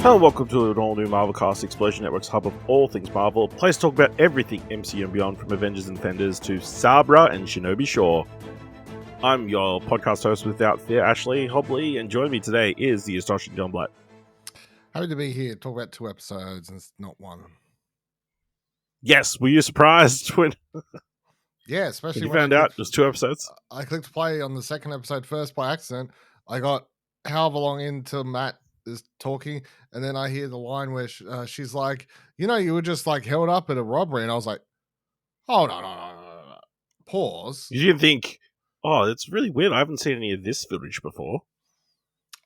Hello and welcome to an all-new Marvelcast, Explosion Network's hub of all things Marvel. Place to talk about everything MCU and beyond, from Avengers and Defenders to Sabra and Shinobi Shore. I'm your podcast host without fear, Ashley Hobley, and joining me today is the astonishing Dylan Blight. Happy to be here, talk about 2 episodes and not 1. Yes, were you surprised when Yeah, especially when you found out it was 2 episodes? I clicked play on the second episode first by accident. I got however long into Matt is talking, and then I hear the line where she's like, you know, you were just like held up at a robbery, and I was like, oh, no. Pause. You didn't think, oh, it's really weird, I haven't seen any of this footage before.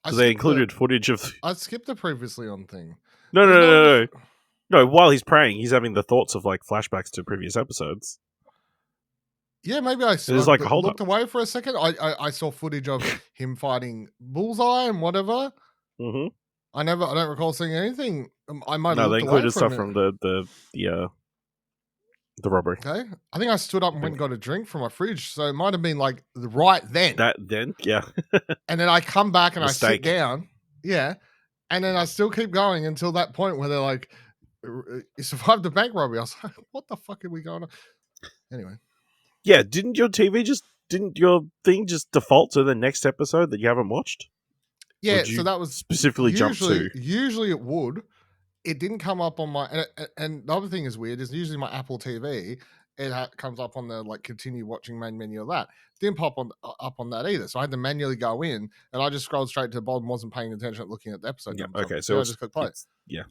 Because they included footage of... I skipped the previously on thing. No. No, while he's praying, he's having the thoughts of like flashbacks to previous episodes. Yeah, maybe I like a looked away for a second. I saw footage of him fighting Bullseye and whatever. Mm-hmm. I don't recall seeing anything. I might have No, they looked included away stuff from the robbery. Okay, I think I stood up and went and got a drink from my fridge, so it might have been like right then. Yeah. And then I come back and Mistake. I sit down. Yeah, and then I still keep going until that point where they're like, "You survived the bank robbery." I was like, "What the fuck are we going on?" Anyway. Yeah, didn't your thing just default to the next episode that you haven't watched? Yeah, so that was specifically jump to. Usually it would. It didn't come up on my, and the other thing is weird is usually my Apple TV, it comes up on the like continue watching main menu of that. Didn't pop up on that either, so I had to manually go in, and I just scrolled straight to the bottom, wasn't paying attention at looking at the episode. Yeah, number. okay, so I just clicked play. Yeah,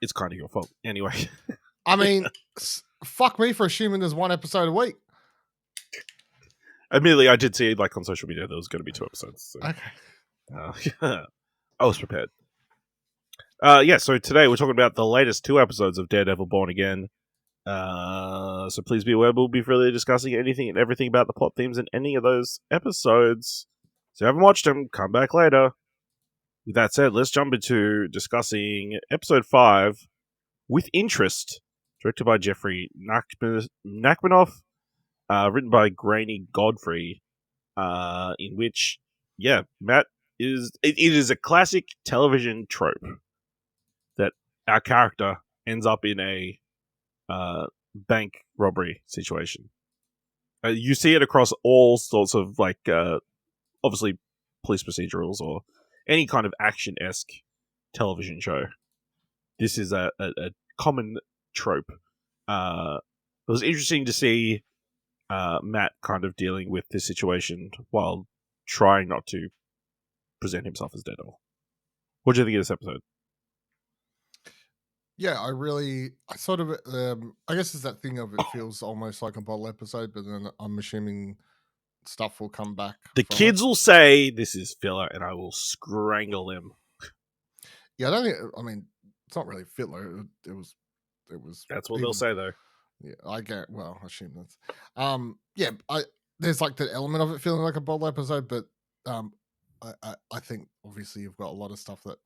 it's kind of your fault anyway. I mean, fuck me for assuming there's 1 episode a week. Admittedly, I did see like on social media there was going to be 2 episodes. So. Okay. I was prepared. So today we're talking about the latest 2 episodes of Daredevil Born Again. So please be aware we'll be freely discussing anything and everything about the plot themes in any of those episodes. So if you haven't watched them, come back later. With that said, let's jump into discussing episode 5 with interest, directed by Jeffrey Nachmanoff, written by Grainne Godfree, in which, Matt it is a classic television trope that our character ends up in a bank robbery situation. You see it across all sorts of like, obviously, police procedurals or any kind of action-esque television show. This is a common trope. It was interesting to see Matt kind of dealing with this situation while trying not to present himself as Daredevil. What do you think of this episode? Yeah, I sort of, I guess it's that thing of it feels almost like a bottle episode, but then I'm assuming stuff will come back. The kids will say this is filler, and I will strangle them. Yeah, I mean, it's not really filler. It was. That's what they'll say, though. Yeah, I assume that's. There's like the element of it feeling like a bottle episode, but I think obviously you've got a lot of stuff that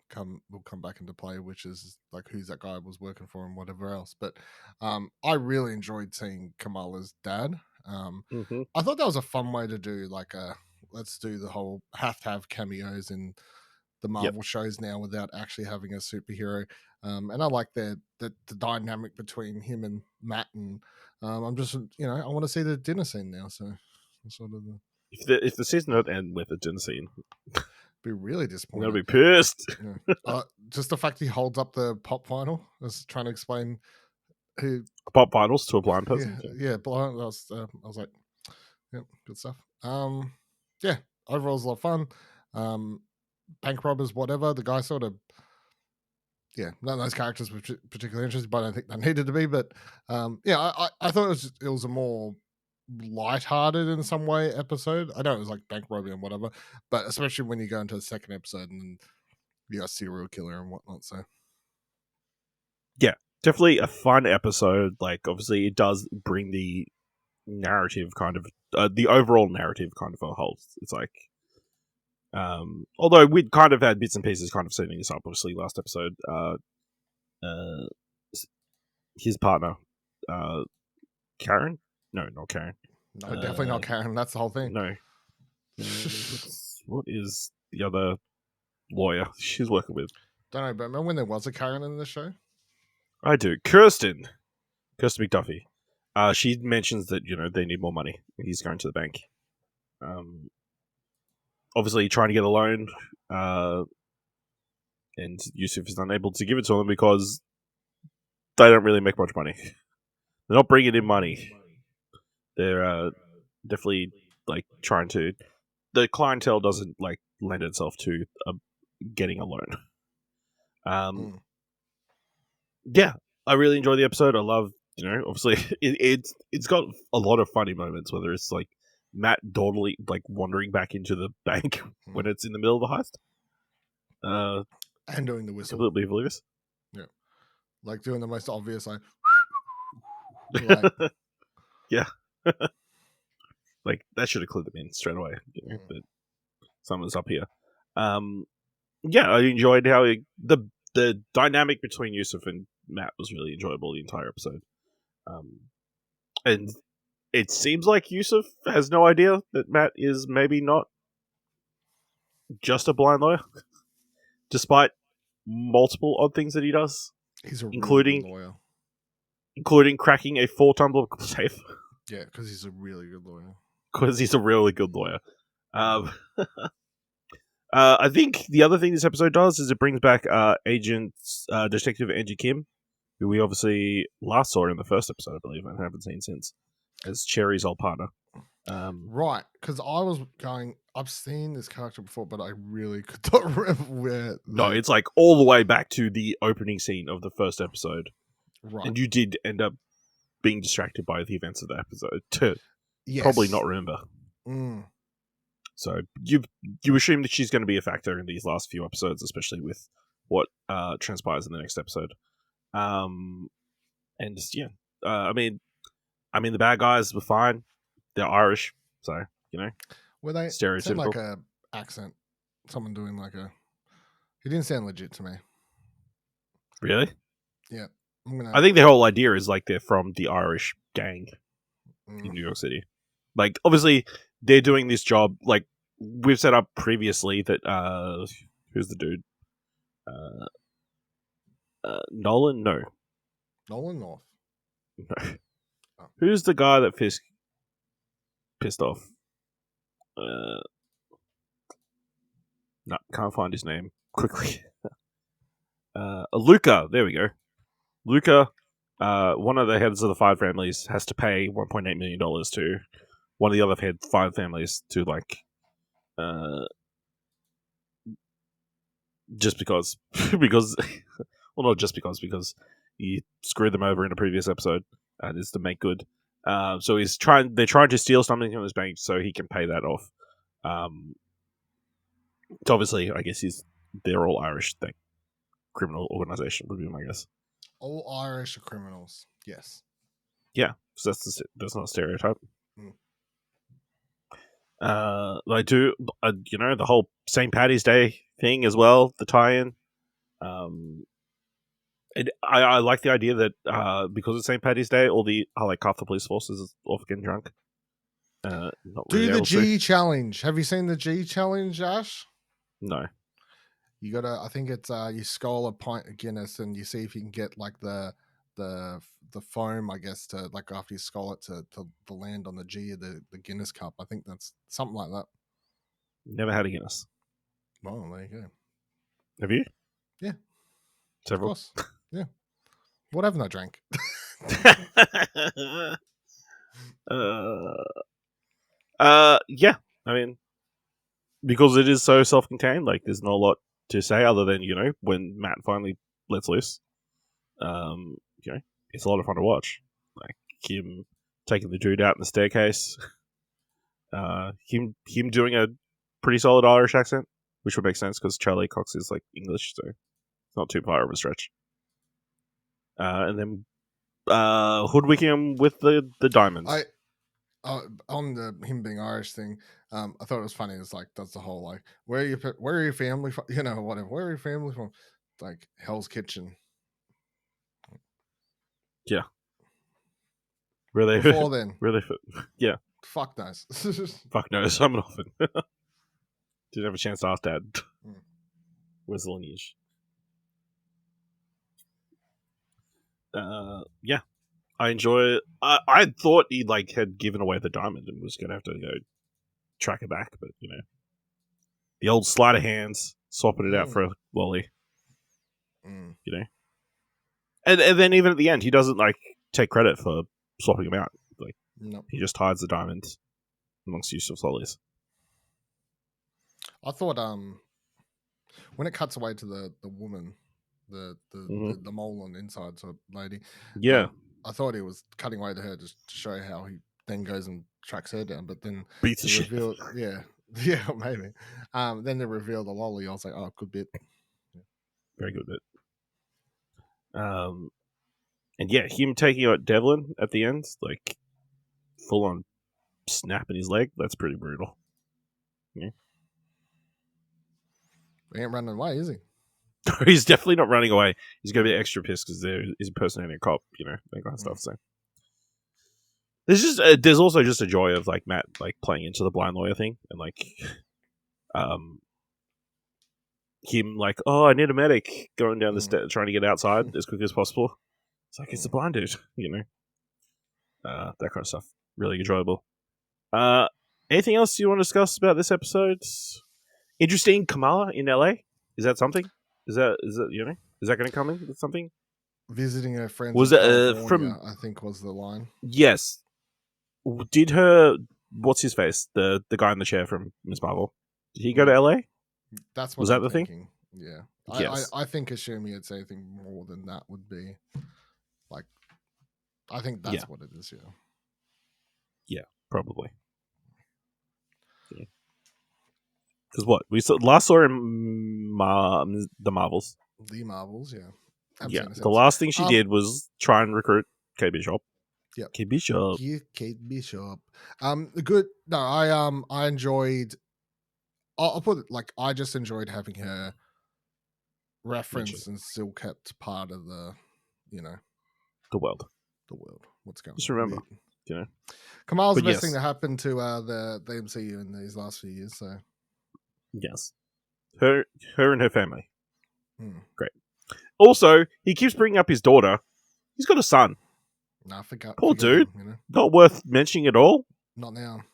will come back into play, which is like who's that guy was working for and whatever else. But I really enjoyed seeing Kamala's dad. I thought that was a fun way to do like let's do the whole have to have cameos in the Marvel shows now without actually having a superhero. And I like the dynamic between him and Matt, and I'm just I want to see the dinner scene now. So sort of if the season don't end with a dinner scene, be really disappointed. I'm gonna be pissed. Just the fact he holds up the pop vinyl, is trying to explain who pop vinyls to a blind person. Yeah, blind. I was like, yeah, good stuff. Overall, it was a lot of fun. Bank robbers, whatever. The guy sort of, none of those characters were particularly interesting, but I don't think they needed to be. But I thought it was a more lighthearted in some way episode. I know it was like bank robbery and whatever, but especially when you go into the second episode and you got a serial killer and whatnot. So yeah, definitely a fun episode. Like obviously it does bring the narrative kind of the overall narrative kind of a whole. It's like although we'd kind of had bits and pieces kind of setting this up obviously last episode, his partner Karen. No, not Karen. No, definitely not Karen. That's the whole thing. No. What is the other lawyer she's working with? Don't know, but remember when there was a Karen in the show? I do. Kirsten McDuffie. She mentions that they need more money. He's going to the bank. Obviously trying to get a loan, and Yusuf is unable to give it to them because they don't really make much money. They're not bringing in money. They're definitely trying to. The clientele doesn't lend itself to getting a loan. Yeah, I really enjoy the episode. I love, obviously it's got a lot of funny moments. Whether it's Matt dawdily wandering back into the bank when it's in the middle of the heist, and doing the whistle, completely oblivious. Yeah, doing the most obvious, yeah. That should have clued them in straight away. But someone's up here. Yeah, I enjoyed how the dynamic between Yusuf and Matt was really enjoyable the entire episode. And it seems like Yusuf has no idea that Matt is maybe not just a blind lawyer, despite multiple odd things that he does. He's a including really good lawyer. Including cracking a 4-tumbler safe. Yeah, because he's a really good lawyer. Because he's a really good lawyer. I think the other thing this episode does is it brings back Detective Angie Kim, who we obviously last saw in the first episode, I believe, and haven't seen since, as Cherry's old partner. Right, because I was going, I've seen this character before, but I really could not remember where. No, it's all the way back to the opening scene of the first episode. Right. And you did end up being distracted by the events of the episode to probably not remember. So you assume that she's going to be a factor in these last few episodes, especially with what transpires in the next episode. And yeah, I mean, the bad guys were fine. They're Irish, so were they stereotypical? Sound like a accent? Someone doing He didn't sound legit to me. Really? Yeah. I think the whole idea is they're from the Irish gang in New York City. Obviously, they're doing this job. We've set up previously that who's the dude? Nolan? No. Nolan North. No. Oh. Who's the guy that pissed off? No, can't find his name quickly. Luca. There we go. Luca, one of the heads of the 5 families, has to pay $1.8 million to one of the other 5 families to just because well, not just because he screwed them over in a previous episode and is to make good. So they're trying to steal something from his bank so he can pay that off. So obviously, I guess they're all Irish. That criminal organization would be my guess. All Irish are criminals. Yes. Yeah, so that's not a stereotype. I do, the whole St. Paddy's Day thing as well, the tie-in. I like the idea that because it's St. Paddy's Day, half the police force is off getting drunk. Not really do the G challenge. Have you seen the G challenge, Ash? No. You gotta. I think it's you scull a pint of Guinness and you see if you can get the foam, I guess, to after you scull it to land on the G of the Guinness cup. I think that's something like that. Never had a Guinness. Well, there you go. Have you? Yeah. Several. Of course. Yeah. What haven't I drank? Yeah. I mean, because it is so self-contained, there's not a lot to say other than, when Matt finally lets loose. It's a lot of fun to watch. Him taking the dude out in the staircase. Him doing a pretty solid Irish accent, which would make sense because Charlie Cox is English, so it's not too far of a stretch. And then hoodwinking him with the diamonds. On him being Irish thing, I thought it was funny. It's does the whole where are your family from? Whatever. Where are your family from? Hell's Kitchen. Yeah. Really? Before then. Really? Yeah. Fuck knows. Fuck knows. I'm an orphan. Didn't have a chance to ask Dad. Where's the lineage? Yeah, I enjoy it. I thought he like had given away the diamond and was going to have to go track it back, but the old sleight of hands, swapping it out for a lolly. And then even at the end, he doesn't like take credit for swapping them out. Like he just hides the diamonds amongst useless lollies. I thought when it cuts away to the woman, the mole on the inside sort of lady, I thought he was cutting away to her just to show how he then goes and tracks her down, but then beats the shit. Yeah, maybe. Then they reveal the lolly. I was like, oh, good bit. Very good bit. And yeah, him taking out Devlin at the end, like full on snapping his leg. That's pretty brutal. Yeah. He ain't running away, is he? He's definitely not running away. He's going to be extra pissed because he's impersonating a cop, that kind of stuff. So there's also just a joy of like Matt like playing into the blind lawyer thing and like him like, oh, I need a medic, going down the stairs trying to get outside as quick as possible. It's like, it's a blind dude, that kind of stuff. Really enjoyable. Anything else you want to discuss about this episode? Interesting, Kamar in LA. Is that something? Is that is that going to come in? Something? Visiting her friends. Was it from? I think was the line. Yes. Did her? What's his face? The guy in the chair from Ms. Marvel. Did he go to LA? That's what was I'm that the thinking. thing? Yeah. Yes. I think assuming it's anything more than that would be like. I think that's what it is. Yeah. Yeah, probably. Because what we last saw in the Marvels. The Marvels, yeah. Yeah, the last thing she did was try and recruit Kate Bishop. Yeah, Kate Bishop. Yeah, Kate Bishop. Good. No, I enjoyed. I'll put it like I just enjoyed having her reference and still kept part of the, the world. What's going on? Just remember, Kamal's the best thing that happened to the MCU in these last few years. So. Yes. Her and her family. Great. Also, he keeps bringing up his daughter. He's got a son. Nah, Poor dude. Him, Not worth mentioning at all. Not now.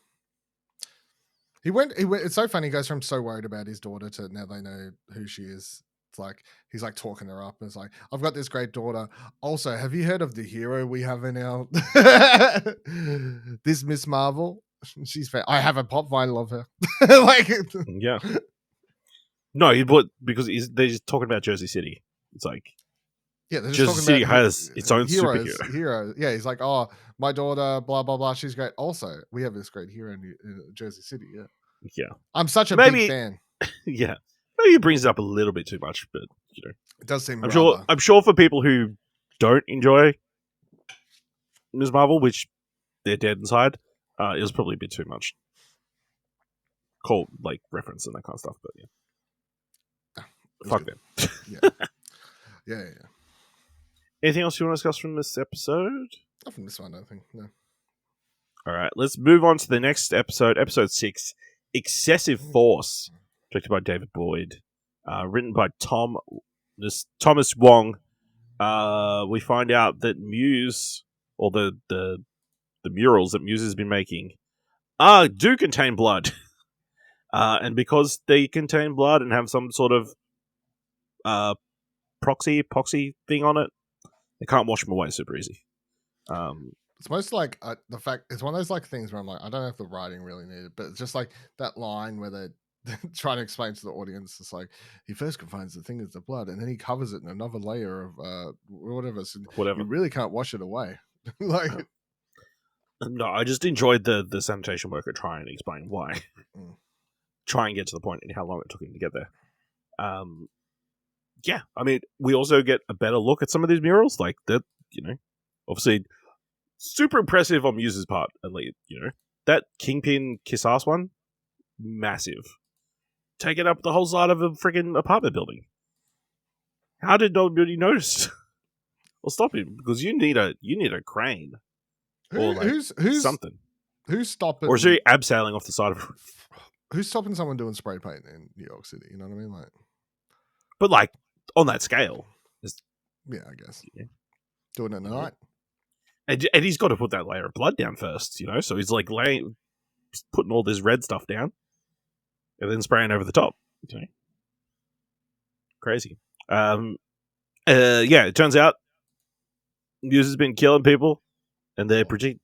He went. It's so funny. He goes from so worried about his daughter to now they know who she is. It's like he's like talking her up. And it's like, I've got this great daughter. Also, have you heard of the hero we have in our this Miss Marvel? I have a pop vinyl of her. Yeah. No, because they're just talking about Jersey City. It's like, Jersey City has its own superhero. Yeah, he's like, oh, my daughter, blah blah blah. She's great. Also, we have this great hero in Jersey City. Yeah. I'm such a big fan. Yeah, maybe it brings it up a little bit too much, but it does seem. I'm sure for people who don't enjoy Ms. Marvel, which they're dead inside. It was probably a bit too much. Cool, like reference and that kind of stuff, but fuck them. Yeah. Anything else you want to discuss from this episode? Not from this one, I don't think. No. All right, let's move on to the next episode, episode 6, Excessive Force, directed by David Boyd, written by Thomas Wong. We find out that Muse, or the murals that Muse has been making, do contain blood. And because they contain blood and have some sort of epoxy thing on it, they can't wash them away super easy. It's most like the fact it's one of those like things where I'm like, I don't know if the writing really needed, but it's just like that line where they're trying to explain to the audience. It's like he first confines the thing as the blood, and then he covers it in another layer of whatever. So you really can't wash it away. No, I just enjoyed the sanitation worker trying to explain why. Try and get to the point and how long it took him to get there. Yeah, I mean, we also get a better look at some of these murals, like that. Obviously, super impressive on Muse's part. At least, that Kingpin kiss ass one, massive, taking up the whole side of a freaking apartment building. How did nobody notice? Well, stop him, because you need a crane. Who's something? Who's stopping? Or is he abseiling off the side of? Who's stopping someone doing spray paint in New York City? You know what I mean? But on that scale. Yeah, I guess. Yeah. Doing it in the night. And he's got to put that layer of blood down first, so he's like putting all this red stuff down and then spraying over the top. Crazy. It turns out Muse's been killing people, and they predict,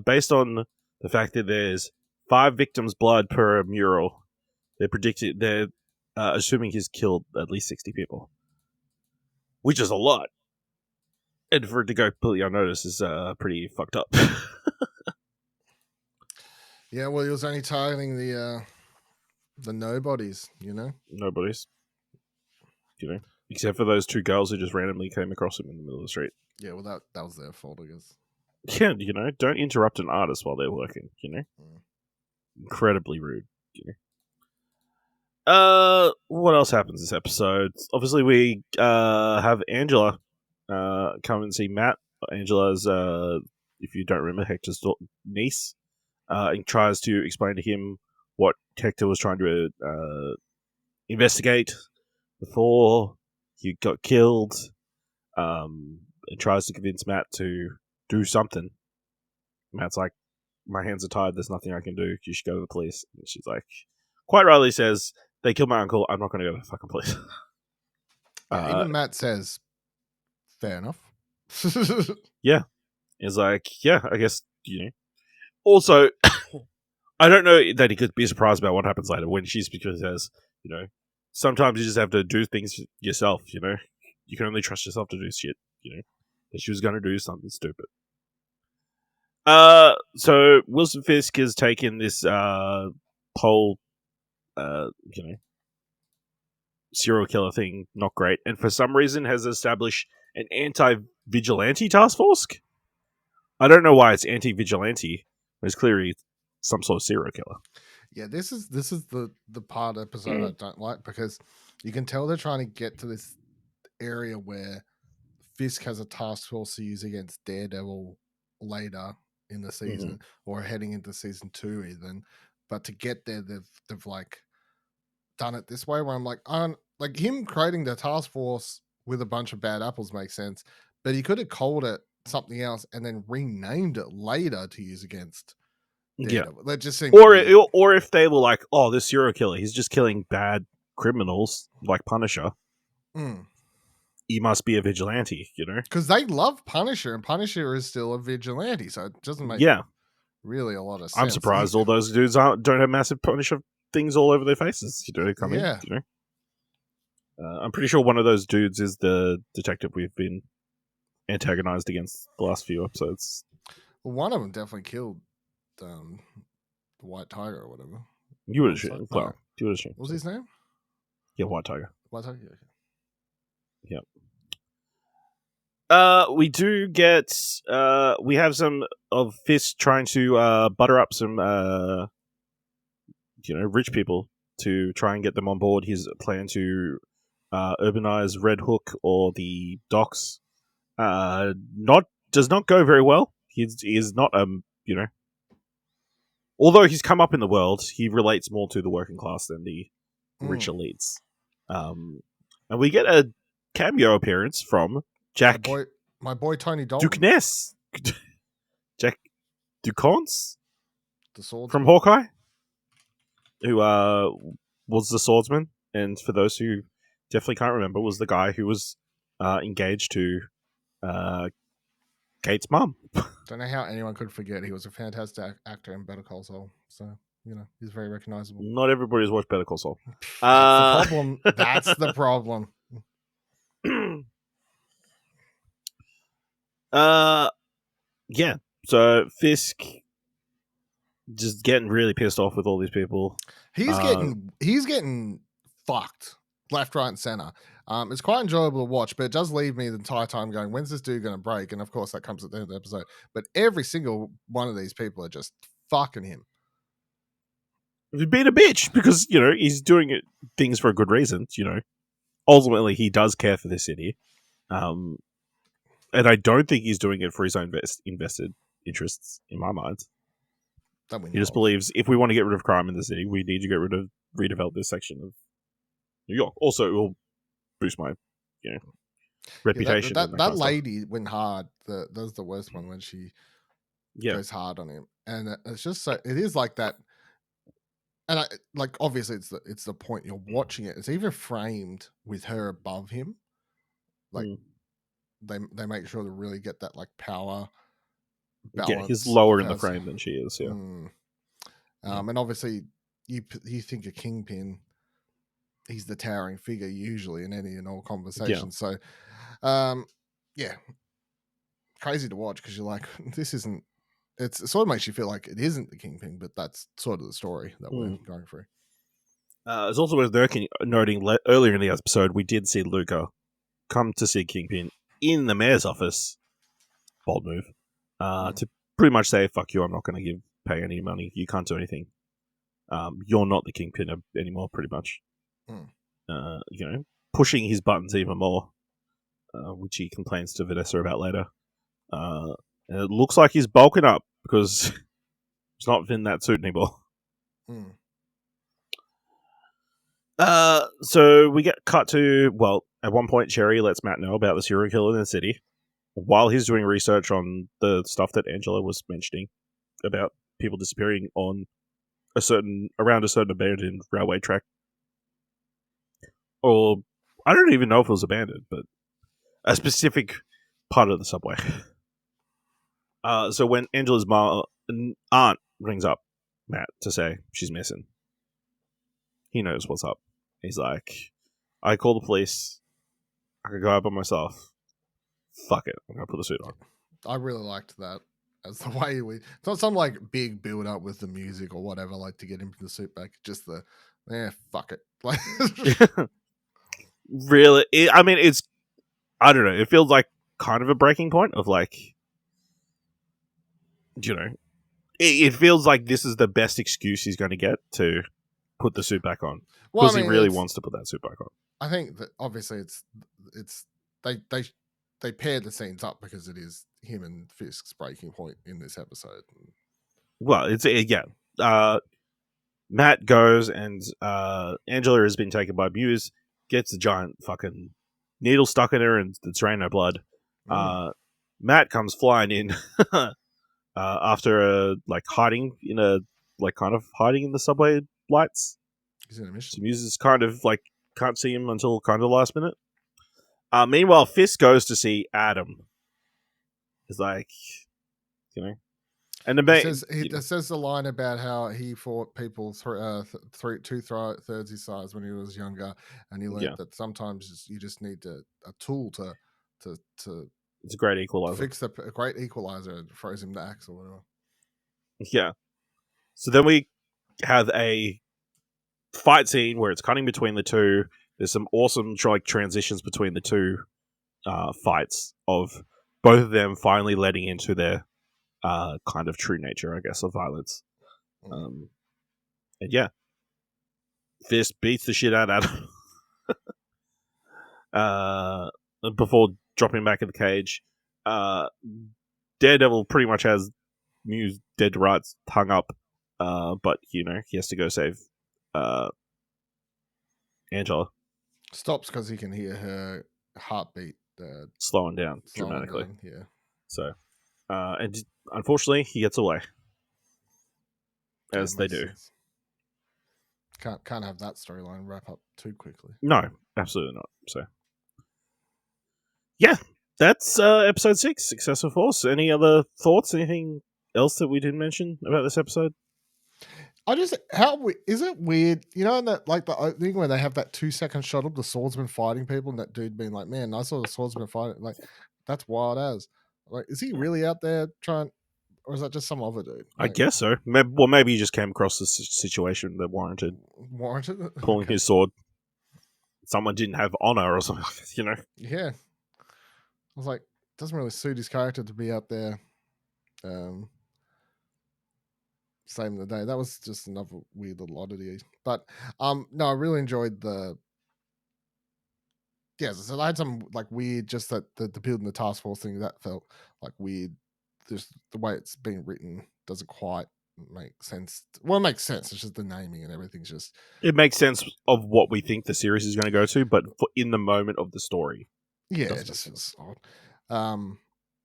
based on the fact that there's 5 victims' blood per mural, they're assuming he's killed at least 60 people, which is a lot. And for it to go completely unnoticed is pretty fucked up. Yeah, well, he was only targeting the nobodies, Nobody's, except for those 2 girls who just randomly came across him in the middle of the street. Yeah, well, that was their fault, I guess. Yeah, don't interrupt an artist while they're working, Incredibly rude, What else happens this episode? Obviously, we have Angela come and see Matt. Angela's, if you don't remember, Hector's niece, and tries to explain to him what Hector was trying to investigate before he got killed. And tries to convince Matt to do something. Matt's like, my hands are tied, there's nothing I can do, you should go to the police. And she's like, quite rightly says, they killed my uncle, I'm not going to go to the fucking police. Even Matt says, fair enough. Yeah. He's like, yeah, I guess, Also, I don't know that he could be surprised about what happens later when she because says, sometimes you just have to do things yourself, You can only trust yourself to do shit, That she was going to do something stupid. So Wilson Fisk has taken this whole, serial killer thing, not great, and for some reason has established an anti-vigilante task force. I don't know why it's anti-vigilante. It's clearly some sort of serial killer. Yeah, this is the part of the episode I don't like, because you can tell they're trying to get to this area where Fisk has a task force to use against Daredevil later in the season, or heading into season 2 even. But to get there, they've like done it this way, where I'm like him creating the task force with a bunch of bad apples makes sense, but he could have called it something else and then renamed it later to use against Daredevil. Yeah, They're just or if they were like, oh, this serial killer, he's just killing bad criminals like Punisher. He must be a vigilante, because they love Punisher, and Punisher is still a vigilante, so it doesn't make really a lot of sense. I'm surprised all those dudes don't have massive Punisher things all over their faces. I'm pretty sure one of those dudes is the detective we've been antagonized against the last few episodes. Well, one of them definitely killed the White Tiger or whatever. You would assume. Well, you would assume. What was his name? Yeah, White Tiger. White Tiger. Okay. Yep. We do get we have some of Fisk trying to butter up some rich people to try and get them on board his plan to urbanize Red Hook or the docks. Does not go very well. He is not although he's come up in the world, he relates more to the working class than the rich elites. And we get a cameo appearance from Jack, my boy Tony Dalton, Dukeness, Jack Ducons, the swordsman from Hawkeye, who was the swordsman, and for those who definitely can't remember, was the guy who was engaged to Kate's mum. Don't know how anyone could forget. He was a fantastic actor in Better Call Saul, so he's very recognizable. Not everybody's watched Better Call Saul. That's the problem. That's the problem. Yeah. So Fisk just getting really pissed off with all these people. He's getting fucked left, right, and center. It's quite enjoyable to watch, but it does leave me the entire time going, when's this dude going to break? And of course, that comes at the end of the episode. But every single one of these people are just fucking him. He's being a bitch because, he's doing things for a good reason. Ultimately, he does care for this city. And I don't think he's doing it for his own invested interests, in my mind. He just believes if we want to get rid of crime in the city, we need to redevelop this section of New York. Also, it will boost my, reputation. that and that kind of stuff. lady went hard. That's the worst one when she goes hard on him, and it's just so it is like that. And obviously it's the point you're watching it. It's even framed with her above him, like they make sure to really get that like power balance. Yeah, he's lower in the frame than she is. Yeah. And obviously you think a kingpin, he's the towering figure usually in any and all conversations. Yeah. So, crazy to watch because you're like, this isn't. It sort of makes you feel like it isn't the kingpin, but that's sort of the story that we're going through. It's also worth noting earlier in the episode we did see Luca come to see Kingpin in the mayor's office. Bold move. To pretty much say, fuck you, I'm not going to pay any money. You can't do anything. You're not the Kingpin anymore, pretty much. Pushing his buttons even more, which he complains to Vanessa about later. And it looks like he's bulking up because he's not in that suit anymore. So we get cut to, well, at one point Sherry lets Matt know about the serial killer in the city while he's doing research on the stuff that Angela was mentioning about people disappearing on around a certain abandoned railway track. Or I don't even know if it was abandoned, but a specific part of the subway. So when Angela's aunt rings up Matt to say she's missing, he knows what's up. He's like, I call the police. I could go out by myself. Fuck it. I'm going to put the suit on. I really liked that as the way it's not some like big build up with the music or whatever, like to get him the suit back. Just fuck it. Like, really? I don't know. It feels like kind of a breaking point of like, it feels like this is the best excuse he's going to get to put the suit back on. Because he really wants to put that suit back on. I think that obviously it's they paired the scenes up because it is him and Fisk's breaking point in this episode. Well, Matt goes and Angela has been taken by Muse, gets a giant fucking needle stuck in her and it's draining her blood. Matt comes flying in after hiding in the subway lights. He's in a mission. So Muse is kind of like can't see him until kind of the last minute. Meanwhile, Fisk goes to see Adam. He's like, and it says the line about how he fought people two-thirds his size when he was younger, and he learned that sometimes you just need a tool to. It's a great equalizer. Fix a great equalizer, froze him the axe or whatever. Yeah. So then we have a fight scene where it's cutting between the two. There's some awesome transitions between the two fights of both of them finally letting into their kind of true nature, I guess, of violence. And yeah, Fist beats the shit out of Adam before dropping back in the cage. Daredevil pretty much has Muse dead to rights hung up, but he has to go save Angela. Stops because he can hear her heartbeat slowing down dramatically. Yeah. So, and unfortunately, he gets away, as they do. Sense. Can't have that storyline wrap up too quickly. No, absolutely not. So, yeah, that's episode 6, Successful Force. Any other thoughts? Anything else that we didn't mention about this episode? Is it weird, in that like the opening where they have that 2-second shot of the swordsman fighting people and that dude being like, man, I saw the swordsman fighting, like that's wild as. Like, is he really out there trying, or is that just some other dude? I guess so. Maybe he just came across the situation that warranted pulling his sword. Someone didn't have honor or something, Yeah. I was like, doesn't really suit his character to be out there saving the day. That was just another weird little oddity. But no, I really enjoyed so I had some like weird, just that the building the task force thing that felt like weird. Just the way it's been written doesn't quite make sense. Well, it makes sense. It's just the naming and everything's just. It makes sense of what we think the series is going to go to, but in the moment of the story, Yeah, Doesn't it just make sense. feels odd.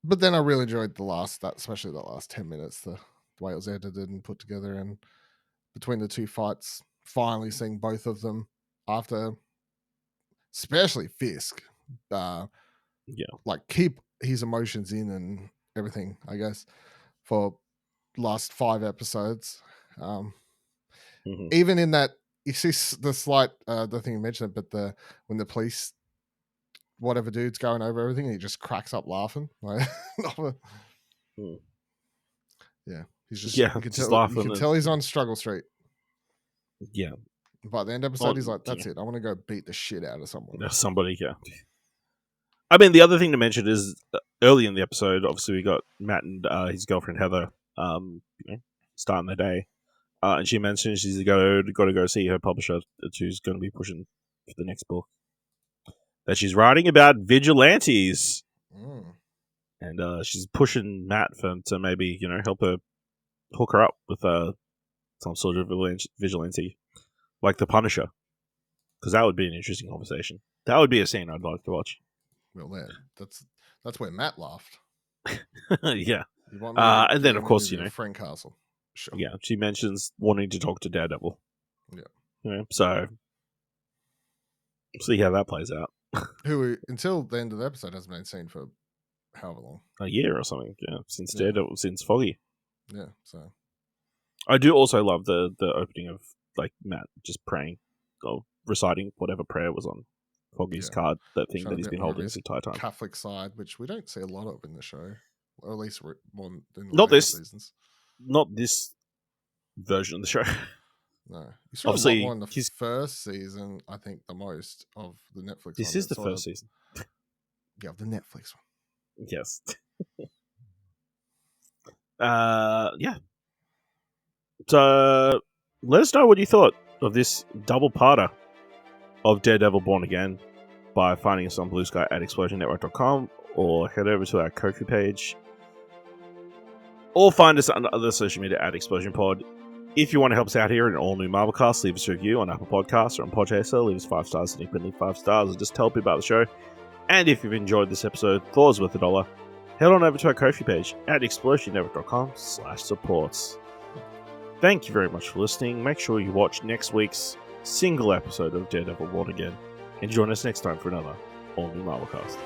But then I really enjoyed especially the last 10 minutes, the way it was edited and put together, and between the two fights, finally seeing both of them after, especially Fisk, uh, Yeah. like keep his emotions in and everything, I guess, for last 5 episodes. Mhm. Even in that, you see the slight, the thing you mentioned, but when the police, whatever dude's going over everything, and he just cracks up laughing. Like, Mm. yeah, he's just Yeah, you can just tell laughing and he's on struggle street. yeah. By the end of the Well, episode, he's like, you "That's it. I want to go beat the shit out of someone." know, somebody, yeah. I mean, the other thing to mention is early in the episode, obviously we got Matt and his girlfriend Heather, starting the day, and she mentioned she's got to go see her publisher, who's going to be pushing for the next book that she's writing about vigilantes, and she's pushing Matt to maybe help her hook her up with some sort of vigilante like the Punisher, because that would be an interesting conversation. That would be a scene I'd like to watch. Well, that's where Matt laughed. Yeah. You want me to and get then, of him course, into your friend castle? Sure. yeah, she mentions wanting to talk to Daredevil. Yeah. So see how that plays out. Who, until the end of the episode, hasn't been seen for however long. A year or something, since Daredevil, since Foggy. Yeah, so. I do also love the opening of like Matt just praying or reciting whatever prayer was on Foggy's card, that thing that he's been holding this entire time. Catholic side, which we don't see a lot of in the show, or at least more than the Not later this seasons. Not this version of the show. No, you saw Obviously, a lot more in the first season. I think the most of the Netflix. This is the first season. Yeah, the Netflix one. Yes. Yeah. So let us know what you thought of this double-parter of Daredevil Born Again by finding us on Blue Sky at explosionnetwork.com, or head over to our Ko-fi page, or find us on other social media at Explosion Pod. If you want to help us out here in an all-new Marvelcast, leave us a review on Apple Podcasts or on Podchaser. Leave us 5 stars and equally 5 stars, and just tell people about the show. And if you've enjoyed this episode, thought it was worth $1, head on over to our Ko-fi page at explosionnetwork.com/supports. Thank you very much for listening. Make sure you watch next week's single episode of Daredevil Born Again, and join us next time for another all-new Marvelcast.